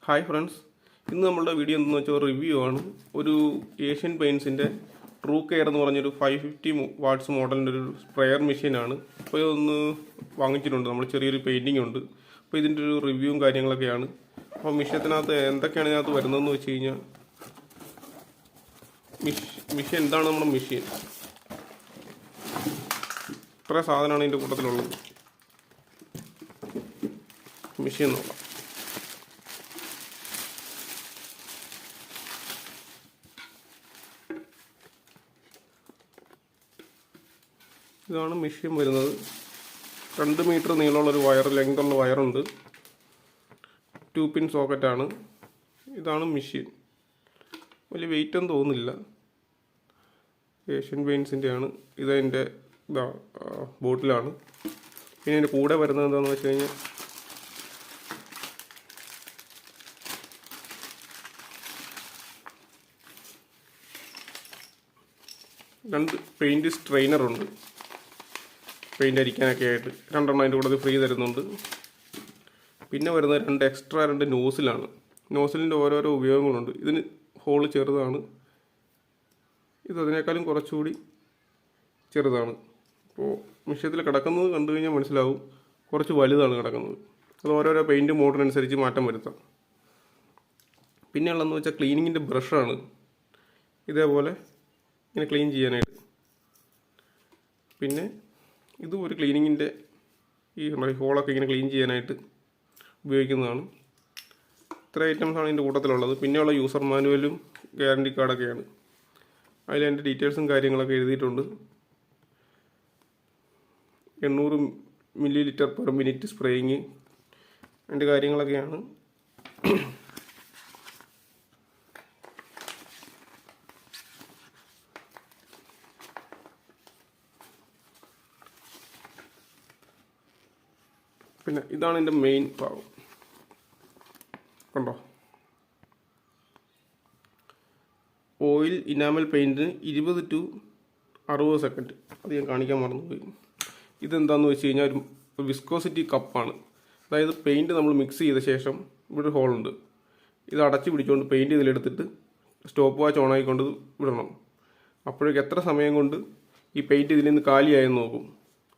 Hi friends, ഇന്ന് നമ്മളുടെ video എന്തെന്ന് വെച്ചാൽ റിവ്യൂ ആണ്. ഒരു ഏഷ്യൻ പെയിൻസിൻ്റെ ട്രൂ കെയർ എന്ന് പറഞ്ഞൊരു 550 വാട്ട്സ് മോഡലിൻ്റെ ഒരു സ്പ്രെയർ മെഷീനാണ്. അപ്പോൾ ഇതൊന്ന് വാങ്ങിച്ചിട്ടുണ്ട്. നമ്മൾ ചെറിയൊരു പെയിൻറ്റിംഗ് ഉണ്ട്. അപ്പോൾ ഇതിൻ്റെ ഒരു റിവ്യൂവും കാര്യങ്ങളൊക്കെയാണ്. അപ്പോൾ മെഷീനകത്ത് എന്തൊക്കെയാണ് ഇതിനകത്ത് വരുന്നതെന്ന് വെച്ച് കഴിഞ്ഞാൽ, മെഷീൻ എന്താണ് നമ്മുടെ മെഷീൻ, ഇത്ര സാധനമാണ് ഇതിൻ്റെ കൂട്ടത്തിലുള്ളത്. മെഷീൻ നോക്കാം. ഇതാണ് മെഷീൻ വരുന്നത്. 2 മീറ്റർ നീളമുള്ളൊരു വയർ, ലെങ്തുള്ള വയറുണ്ട്. 2 പിൻ സോക്കറ്റാണ്. ഇതാണ് മെഷീൻ. വലിയ വെയിറ്റ് ഒന്നും തോന്നുന്നില്ല. ഏഷ്യൻ പെയിൻസിൻ്റെ ആണ്. ഇതതിൻ്റെ ബോട്ടിലാണ്. പിന്നെ ഇതിൻ്റെ കൂടെ വരുന്നത് എന്താണെന്ന് വെച്ച് കഴിഞ്ഞാൽ, രണ്ട് പെയിൻറ്റ് സ്ട്രെയിനറുണ്ട്. പെയിൻ്റ് അരിക്കാനൊക്കെ ആയിട്ട് 2 അതിൻ്റെ കൂടെ ഫ്രീ തരുന്നുണ്ട്. പിന്നെ വരുന്നത് 2 എക്സ്ട്രാ നോസിലാണ്. നോസിലിൻ്റെ ഓരോരോ ഉപയോഗങ്ങളുണ്ട്. ഇതിന് ഹോള് ചെറുതാണ്, ഇത് അതിനേക്കാളും കുറച്ചുകൂടി ചെറുതാണ്. അപ്പോൾ മിഷ്യത്തിൽ കിടക്കുന്നത് കണ്ടു കഴിഞ്ഞാൽ മനസ്സിലാവും, കുറച്ച് വലുതാണ് കിടക്കുന്നത്. അത് ഓരോരോ പെയിൻറ്റ് മോഡലിനനുസരിച്ച് മാറ്റം വരുത്താം. പിന്നെ ഉള്ളതെന്ന് വെച്ചാൽ ക്ലീനിങ്ങിൻ്റെ ബ്രഷാണ്. ഇതേപോലെ ഇങ്ങനെ ക്ലീൻ ചെയ്യാനായിട്ട്. പിന്നെ ഇതും ഒരു ക്ലീനിങ്ങിൻ്റെ ഈ ഹോളൊക്കെ ഇങ്ങനെ ക്ലീൻ ചെയ്യാനായിട്ട് ഉപയോഗിക്കുന്നതാണ്. ഇത്ര ഐറ്റംസാണ് ഇതിൻ്റെ കൂട്ടത്തിലുള്ളത്. പിന്നെയുള്ള യൂസർ മാനുവലും ഗ്യാരണ്ടി കാർഡൊക്കെയാണ്. അതിൽ എൻ്റെ ഡീറ്റെയിൽസും കാര്യങ്ങളൊക്കെ എഴുതിയിട്ടുണ്ട്. 800 ml/മിനിറ്റ് സ്പ്രേയിങ്, അതിൻ്റെ കാര്യങ്ങളൊക്കെയാണ്. പിന്നെ ഇതാണ് എൻ്റെ മെയിൻ ഭാഗം. കണ്ടോ, ഓയിൽ ഇനാമൽ പെയിൻറ്റിന് 20 to 60 സെക്കൻഡ്. അത് ഞാൻ കാണിക്കാൻ മറന്നുപോയി. ഇതെന്താണെന്ന് വെച്ച് കഴിഞ്ഞാൽ ഒരു വിസ്കോസിറ്റി കപ്പാണ്. അതായത് പെയിൻറ്റ് നമ്മൾ മിക്സ് ചെയ്ത ശേഷം ഇവിടെ ഒരു ഹോളുണ്ട്. ഇത് അടച്ച് പിടിച്ചുകൊണ്ട് പെയിൻറ്റ് ഇതിലെടുത്തിട്ട് സ്റ്റോപ്പ് വാച്ച് ഓണാക്കിക്കൊണ്ട് വിടണം. അപ്പോഴേക്ക് എത്ര സമയം കൊണ്ട് ഈ പെയിൻറ്റ് ഇതിൽ നിന്ന് കാലിയായെന്ന് നോക്കും.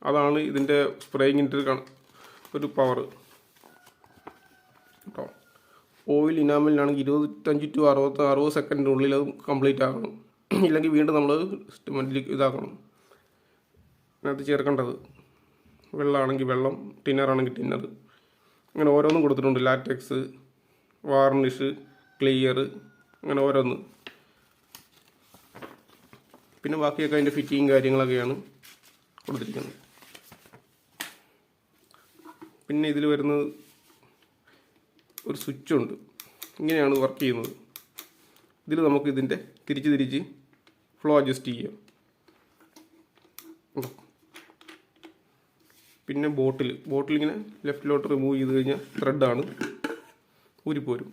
അതാണ് ഇതിൻ്റെ സ്പ്രേയിങ്ങിൻ്റെ ഒരു പവർ കേട്ടോ. ഓയിൽ ഇനാമലിനാണെങ്കിൽ 25 to 60 സെക്കൻഡിനുള്ളിൽ അത് കംപ്ലീറ്റ് ആകണം. ഇല്ലെങ്കിൽ വീണ്ടും നമ്മൾ ഇതാക്കണം. അതിനകത്ത് ചേർക്കേണ്ടത് വെള്ളമാണെങ്കിൽ വെള്ളം, ടിന്നറാണെങ്കിൽ ടിന്നർ, അങ്ങനെ ഓരോന്നും കൊടുത്തിട്ടുണ്ട്. ലാറ്റക്സ്, വാർണിഷ്, ക്ലിയർ, അങ്ങനെ ഓരോന്ന്. പിന്നെ ബാക്കിയൊക്കെ അതിൻ്റെ ഫിറ്റിങ് കാര്യങ്ങളൊക്കെയാണ് കൊടുത്തിരിക്കുന്നത്. പിന്നെ ഇതിൽ വരുന്നത് ഒരു സ്വിച്ചുണ്ട്. ഇങ്ങനെയാണ് വർക്ക് ചെയ്യുന്നത്. ഇതിൽ നമുക്ക് ഇതിൻ്റെ തിരിച്ച് ഫ്ലോ അഡ്ജസ്റ്റ് ചെയ്യാം. പിന്നെ ബോട്ടിൽ ഇങ്ങനെ ലെഫ്റ്റിലോട്ട് റിമൂവ് ചെയ്ത് കഴിഞ്ഞാൽ ത്രെഡാണ്, ഊരിപ്പോരും.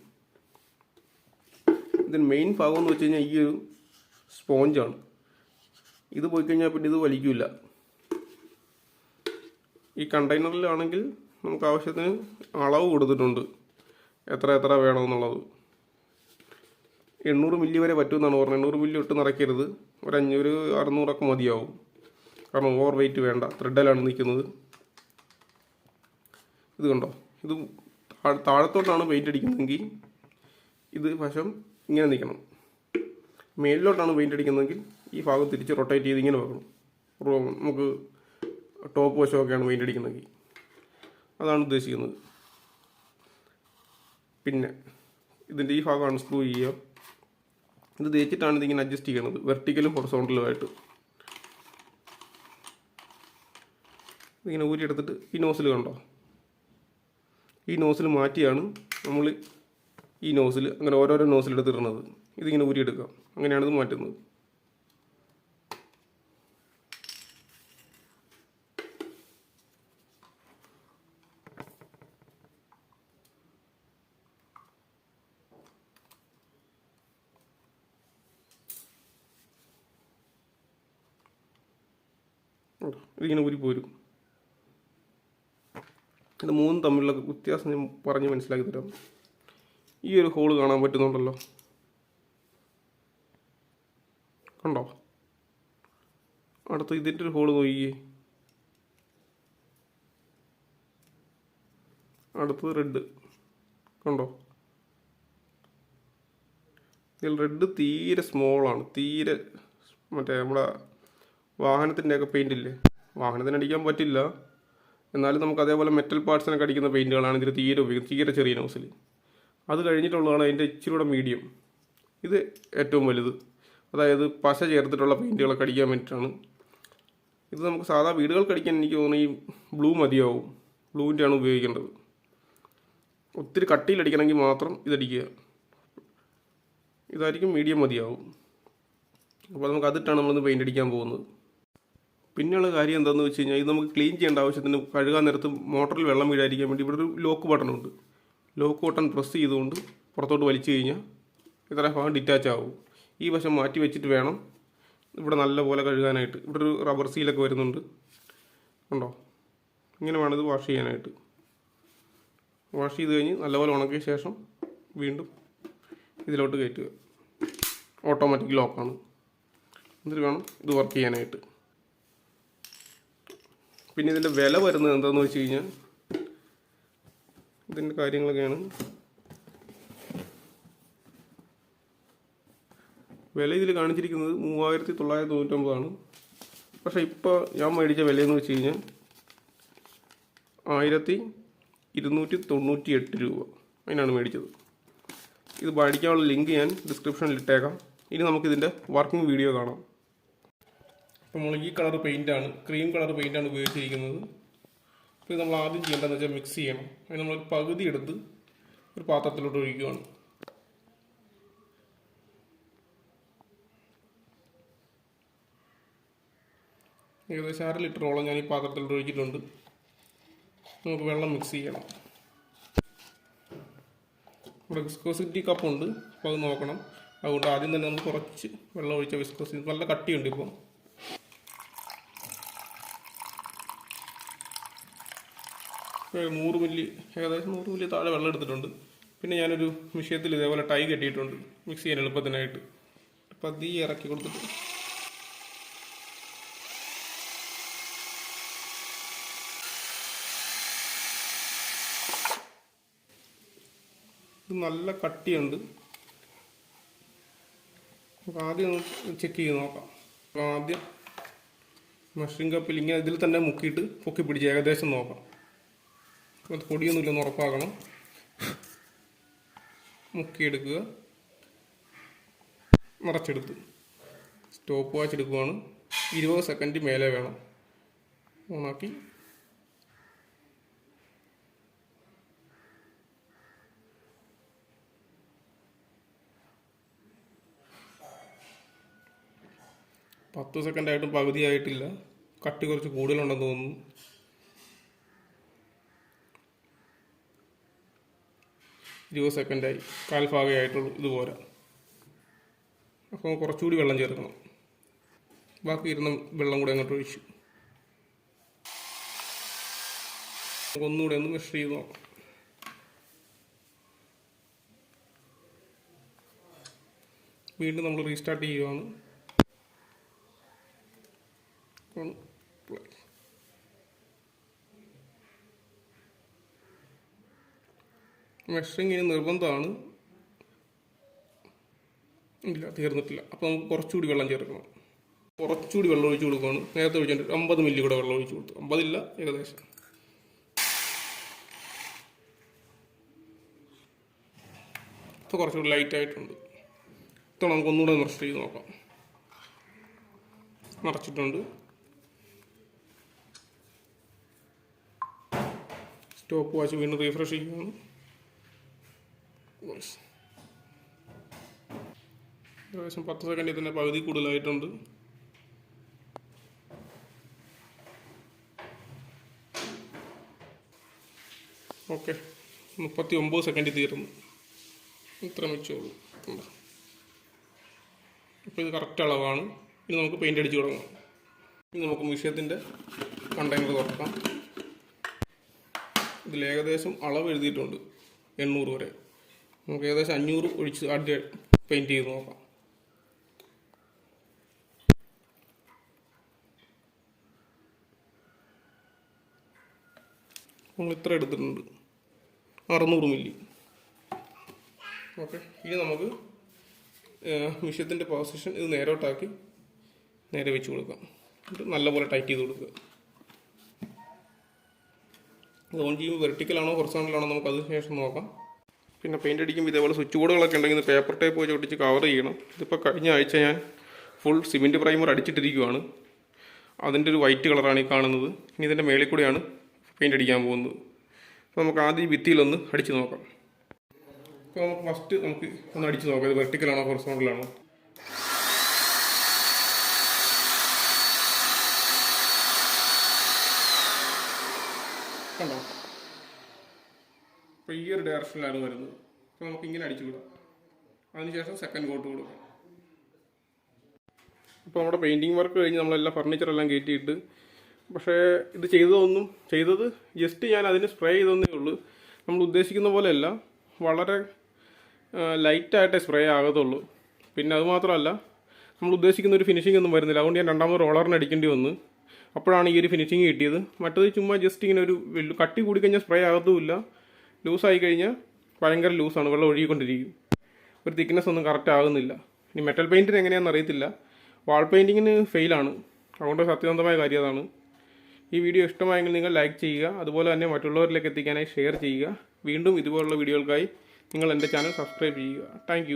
ഇതിന് മെയിൻ ഭാഗം എന്ന് വെച്ച് കഴിഞ്ഞാൽ ഈ ഒരു സ്പോഞ്ചാണ്. ഇത് പോയി കഴിഞ്ഞാൽ പിന്നെ ഇത് വലിക്കില്ല. ഈ കണ്ടെയ്നറിലാണെങ്കിൽ നമുക്ക് ആവശ്യത്തിന് അളവ് കൊടുത്തിട്ടുണ്ട്, എത്ര വേണമെന്നുള്ളത്. 800 മില്ലി വരെ പറ്റുമെന്നാണ് പറഞ്ഞത്. 800 മില്ലി ഒട്ട് നിറയ്ക്കരുത്. ഒരു 600 മതിയാവും. കാരണം ഓവർ വെയിറ്റ് വേണ്ട. ത്രെഡിലാണ് നിൽക്കുന്നത്. ഇത് കണ്ടോ, ഇത് താഴത്തോട്ടാണ് പെയിൻ്റ് അടിക്കുന്നതെങ്കിൽ ഇത് വശം ഇങ്ങനെ നിൽക്കണം. മേലിലോട്ടാണ് പെയിൻ്റ് അടിക്കുന്നതെങ്കിൽ ഈ ഭാഗം തിരിച്ച് റൊട്ടേറ്റ് ചെയ്ത് ഇങ്ങനെ വെക്കണം. നമുക്ക് ടോപ്പ് വശമൊക്കെയാണ് പെയിൻ്റ് അടിക്കുന്നതെങ്കിൽ അതാണ് ഉദ്ദേശിക്കുന്നത്. പിന്നെ ഇതിൻ്റെ ഈ ഭാഗമാണ് സ്ക്രൂ ചെയ്യുക. ഇത് തേച്ചിട്ടാണ് ഇതിങ്ങനെ അഡ്ജസ്റ്റ് ചെയ്യണത്, വെർട്ടിക്കലും ഹൊറിസോണ്ടലുമായിട്ട്. ഇതിങ്ങനെ ഊരിയെടുത്തിട്ട് ഈ നോസിൽ കണ്ടോ, ഈ നോസിൽ മാറ്റിയാണ് നമ്മൾ ഈ നോസിൽ അങ്ങനെ ഓരോരോ നോസിലെടുത്ത് ഇടുന്നത്. ഇതിങ്ങനെ ഊരിയെടുക്കാം. അങ്ങനെയാണ് ഇത് മാറ്റുന്നത്. ഇതിങ്ങനെ ഊരിപ്പോരും. ഇത് മൂന്നും തമ്മിലുള്ള വ്യത്യാസം ഞാൻ പറഞ്ഞ് മനസ്സിലാക്കി തരാം. ഈ ഒരു ഹോള് കാണാൻ പറ്റുന്നുണ്ടല്ലോ, കണ്ടോ? അടുത്ത് ഇതിൻ്റെ ഒരു ഹോള് നോക്കിയേ, അടുത്തത് റെഡ്, കണ്ടോ? ഇതിൽ റെഡ് തീരെ സ്മോളാണ്, തീരെ മറ്റേ നമ്മുടെ വാഹനത്തിൻ്റെയൊക്കെ പെയിൻ്റ് ഇല്ലേ, വാഹനത്തിന് അടിക്കാൻ പറ്റില്ല, എന്നാലും നമുക്ക് അതേപോലെ മെറ്റൽ പാർട്സിനൊക്കെ അടിക്കുന്ന പെയിൻറ്റുകളാണ് ഇതിൽ തീരെ ഉപയോഗിക്കുന്നത്, തീരെ ചെറിയ നോസിൽ. അത് കഴിഞ്ഞിട്ടുള്ളതാണ് അതിൻ്റെ ഇച്ചിരി കൂടെ മീഡിയം. ഇത് ഏറ്റവും വലുത്, അതായത് പശ ചേർത്തിട്ടുള്ള പെയിൻറ്റുകളൊക്കെ അടിക്കാൻ വേണ്ടിയിട്ടാണ്. ഇത് നമുക്ക് സാധാ വീടുകൾക്ക് അടിക്കാൻ എനിക്ക് തോന്നുന്നു ഈ ബ്ലൂ മതിയാവും, ബ്ലൂവിൻ്റെയാണ് ഉപയോഗിക്കേണ്ടത്. ഒത്തിരി കട്ടിയിലടിക്കണമെങ്കിൽ മാത്രം ഇതടിക്കുക, ഇതായിരിക്കും മീഡിയം മതിയാവും. അപ്പോൾ നമുക്ക് അതിട്ടാണ് നമ്മളിന്ന് പെയിൻ്റ് അടിക്കാൻ പോകുന്നത്. പിന്നെയുള്ള കാര്യം എന്താണെന്ന് വെച്ച് കഴിഞ്ഞാൽ, ഇത് നമുക്ക് ക്ലീൻ ചെയ്യേണ്ട ആവശ്യത്തിന് കഴുകാൻ നേരത്ത് മോട്ടറിൽ വെള്ളം വീഴാതിരിക്കാൻ വേണ്ടി ഇവിടെ ഒരു ലോക്ക് ബട്ടണുണ്ട്. ലോക്ക് ബട്ടൺ പ്രസ് ചെയ്തുകൊണ്ട് പുറത്തോട്ട് വലിച്ചു കഴിഞ്ഞാൽ ഇത്ര ഭാഗം ഡിറ്റാച്ച് ആവും. ഈ വശം മാറ്റി വെച്ചിട്ട് വേണം ഇവിടെ നല്ലപോലെ കഴുകാനായിട്ട്. ഇവിടെ ഒരു റബ്ബർ സീലൊക്കെ വരുന്നുണ്ട്, ഉണ്ടോ? ഇങ്ങനെ വേണം ഇത് വാഷ് ചെയ്യാനായിട്ട്. വാഷ് ചെയ്ത് കഴിഞ്ഞ് നല്ലപോലെ ഉണക്കിയ ശേഷം വീണ്ടും ഇതിലോട്ട് കയറ്റുക. ഓട്ടോമാറ്റിക് ലോക്കാണ്. എന്നിട്ട് വേണം ഇത് വർക്ക് ചെയ്യാനായിട്ട്. പിന്നെ ഇതിൻ്റെ വില വരുന്നത് എന്താണെന്ന് വെച്ച് കഴിഞ്ഞാൽ, ഇതിൻ്റെ കാര്യങ്ങളൊക്കെയാണ്. വില ഇതിൽ കാണിച്ചിരിക്കുന്നത് 3999 പക്ഷേ ഇപ്പോൾ ഞാൻ മേടിച്ച വിലയെന്ന് വെച്ച് കഴിഞ്ഞാൽ 1298 രൂപ. അതിനാണ് മേടിച്ചത്. ഇത് മേടിക്കാനുള്ള ലിങ്ക് ഞാൻ ഡിസ്ക്രിപ്ഷനിൽ ഇട്ടേക്കാം. ഇനി നമുക്കിതിൻ്റെ വർക്കിംഗ് വീഡിയോ കാണാം. അപ്പോൾ നമ്മൾ ഈ കളർ പെയിൻറ്റാണ്, ക്രീം കളർ പെയിൻറ്റാണ് ഉപയോഗിച്ചിരിക്കുന്നത്. അപ്പോൾ ഇത് നമ്മൾ ആദ്യം ചെയ്യേണ്ടതെന്ന് വെച്ചാൽ മിക്സ് ചെയ്യണം. അതിന് നമ്മൾ പകുതി എടുത്ത് ഒരു പാത്രത്തിലോട്ട് ഒഴിക്കുകയാണ്. ഏകദേശം 1/2 ലിറ്ററോളം ഞാൻ ഈ പാത്രത്തിലോട്ട് ഒഴിച്ചിട്ടുണ്ട്. നമുക്ക് വെള്ളം മിക്സ് ചെയ്യണം. ഇവിടെ വിസ്കോസിറ്റി കപ്പുണ്ട്, അപ്പോൾ അത് നോക്കണം. അതുകൊണ്ട് ആദ്യം തന്നെ നമ്മൾ കുറച്ച് വെള്ളം ഒഴിച്ച വിസ്കോസിറ്റി, നല്ല കട്ടിയുണ്ട് ഇപ്പോൾ. ഏകദേശം 100 മില്ലി താഴെ വെള്ളം എടുത്തിട്ടുണ്ട്. പിന്നെ ഞാനൊരു വിഷയത്തിൽ ഇതേപോലെ ടൈ കെട്ടിയിട്ടുണ്ട് മിക്സ് ചെയ്യാൻ എളുപ്പത്തിനായിട്ട്. പതിയെ ഇറക്കി കൊടുത്തിട്ട് ഇത് നല്ല കട്ടിയുണ്ട്. നമുക്ക് ആദ്യം ചെക്ക് ചെയ്ത് നോക്കാം. അപ്പോൾ ആദ്യം മഷറിംഗ് കപ്പിൽ ഇങ്ങനെ ഇതിൽ തന്നെ മുക്കിയിട്ട് പൊക്കി പിടിച്ച് ഏകദേശം നോക്കാം. അത് പൊടിയൊന്നുമില്ലെന്ന് ഉറപ്പാക്കണം. മുക്കിയെടുക്കുക, നിറച്ചെടുത്ത് സ്റ്റോപ്പ് വാച്ച് എടുക്കുകയാണ്. 20 സെക്കൻഡ് മേലെ വേണം. ഓണാക്കി പത്ത് സെക്കൻഡായിട്ടും പകുതിയായിട്ടില്ല. കട്ടി കുറച്ച് കൂടുതലുണ്ടെന്ന് തോന്നുന്നു. സെക്കൻഡായി, കാൽഭാഗമായിട്ടുള്ളൂ. ഇതുപോലെ. അപ്പോൾ കുറച്ചുകൂടി വെള്ളം ചേർക്കണം. ബാക്കി ഇരുന്ന വെള്ളം കൂടെ അങ്ങോട്ട് ഒഴിച്ചു. ഒന്നുകൂടെ ഒന്ന് മെഷർ ചെയ്ത് നോക്കാം. വീണ്ടും നമ്മൾ റീസ്റ്റാർട്ട് ചെയ്യുകയാണ്. മെഷറിങ് ഇനി നിർബന്ധമാണ്. ഇല്ല, തീർന്നിട്ടില്ല. അപ്പോൾ നമുക്ക് കുറച്ചുകൂടി വെള്ളം ചേർക്കണം. കുറച്ചുകൂടി വെള്ളം ഒഴിച്ച് കൊടുക്കുകയാണ്. നേരത്തെ ഒഴിച്ചിട്ട് 50 മില്ലി കൂടെ വെള്ളം ഒഴിച്ച് കൊടുത്തു. 50 ഇല്ല, ഏകദേശം. ഇപ്പോൾ കുറച്ചുകൂടി ലൈറ്റായിട്ടുണ്ട്. ഇപ്പോൾ നമുക്ക് ഒന്നുകൂടെ മെഷർ ചെയ്ത് നോക്കാം. നിറച്ചിട്ടുണ്ട്. സ്റ്റോപ്പ് വാച്ച് വീണ്ടും റീഫ്രഷ് ചെയ്യുകയാണ്. ഏകദേശം 10 സെക്കൻഡിൽ തന്നെ പകുതി കൂടുതലായിട്ടുണ്ട്. ഓക്കെ, 39 സെക്കൻഡിൽ തീർന്നു. ഇത്ര മിച്ചമുള്ളൂ. അപ്പോൾ ഇത് കറക്റ്റ് അളവാണ്. ഇനി നമുക്ക് പെയിൻ്റ് അടിച്ച് തുടങ്ങാം. ഇനി നമുക്ക് വിഷയത്തിൻ്റെ കണ്ടെയ്നർ തുറക്കാം. ഇതിൽ ഏകദേശം അളവ് എഴുതിയിട്ടുണ്ട് 800 വരെ. നമുക്ക് ഏകദേശം 500 ഒഴിച്ച് ആദ്യം പെയിൻറ്റ് ചെയ്ത് നോക്കാം. നമ്മൾ ഇത്ര എടുത്തിട്ടുണ്ട്, 600 മില്ലി. ഓക്കെ, ഇനി നമുക്ക് മിഷ്യത്തിൻ്റെ പൊസിഷൻ ഇത് നേരോട്ടാക്കി നേരെ വെച്ച് കൊടുക്കാം. എന്നിട്ട് നല്ലപോലെ ടൈറ്റ് ചെയ്ത് കൊടുക്കുക. ഇത് ഓൺ ചെയ്യുമ്പോൾ വെർട്ടിക്കലാണോ ഹൊറിസോണ്ടലാണോ നമുക്കത് ശേഷം നോക്കാം. പിന്നെ പെയിൻ്റ് അടിക്കുമ്പോൾ ഇതേപോലെ സ്വിച്ച് ബോർഡുകളൊക്കെ ഉണ്ടെങ്കിൽ പേപ്പർ ടേപ്പ് വെച്ച് ഒട്ടിച്ച് കവർ ചെയ്യണം. ഇതിപ്പോൾ കഴിഞ്ഞ ആഴ്ച ഞാൻ ഫുൾ സിമെൻറ്റ് പ്രൈമർ അടിച്ചിട്ടിരിക്കുകയാണ്. അതിൻ്റെ ഒരു വൈറ്റ് കളറാണ് ഈ കാണുന്നത്. ഇനി ഇതിൻ്റെ മേളിൽ കൂടെയാണ് പെയിൻ്റ് അടിക്കാൻ പോകുന്നത്. അപ്പോൾ നമുക്ക് ആദ്യം ഭിത്തിയിലൊന്ന് അടിച്ച് നോക്കാം. അപ്പോൾ നമുക്ക് ഫസ്റ്റ് നമുക്ക് ഒന്ന് അടിച്ച് നോക്കാം, ഇത് വെർട്ടിക്കലാണോ ഹൊറിസോണ്ടലാണോ. കണ്ടോ, അപ്പോൾ ഈ ഒരു ഡയറക്ഷനിലാണ് വരുന്നത്. അപ്പോൾ നമുക്ക് ഇങ്ങനെ അടിച്ചു വിടാം. അതിനുശേഷം സെക്കൻഡ് കോട്ട് കൊടുക്കാം. അപ്പോൾ നമ്മുടെ പെയിൻറ്റിങ് വർക്ക് കഴിഞ്ഞ് നമ്മളെല്ലാം ഫർണിച്ചറെല്ലാം കയറ്റിയിട്ട്, പക്ഷേ ഇത് ചെയ്തത് ജസ്റ്റ് ഞാൻ അതിന് സ്പ്രേ ചെയ്തതേ ഉള്ളൂ. നമ്മൾ ഉദ്ദേശിക്കുന്ന പോലെയല്ല, വളരെ ലൈറ്റായിട്ടേ സ്പ്രേ ആകത്തുള്ളൂ. പിന്നെ അതുമാത്രമല്ല, നമ്മൾ ഉദ്ദേശിക്കുന്ന ഒരു ഫിനിഷിംഗ് ഒന്നും വരുന്നില്ല. അതുകൊണ്ട് ഞാൻ രണ്ടാമത് റോളറിന് അടിക്കേണ്ടി വന്നു. അപ്പോഴാണ് ഈ ഒരു ഫിനിഷിങ് കിട്ടിയത്. മറ്റത് ചുമ്മാ ജസ്റ്റ് ഇങ്ങനെ ഒരു കട്ടി കൂടിക്കഴിഞ്ഞാൽ സ്പ്രേ ആകത്തുമില്ല. ലൂസായി കഴിഞ്ഞാൽ ഭയങ്കര ലൂസാണ്, വെള്ളം ഒഴുകിക്കൊണ്ടിരിക്കും. ഒരു തിക്നെസ് ഒന്നും കറക്റ്റ് ആകുന്നില്ല. ഇനി മെറ്റൽ പെയിൻറ്റിന് എങ്ങനെയാണെന്ന് അറിയത്തില്ല. വാൾ പെയിൻറ്റിങ്ങിന് ഫെയിലാണ്. അതുകൊണ്ട് സത്യസന്ധമായ കാര്യം അതാണ്. ഈ വീഡിയോ ഇഷ്ടമായെങ്കിൽ നിങ്ങൾ ലൈക്ക് ചെയ്യുക. അതുപോലെ തന്നെ മറ്റുള്ളവരിലേക്ക് എത്തിക്കാനായി ഷെയർ ചെയ്യുക. വീണ്ടും ഇതുപോലുള്ള വീഡിയോകൾക്കായി നിങ്ങൾ എൻ്റെ ചാനൽ സബ്സ്ക്രൈബ് ചെയ്യുക. താങ്ക്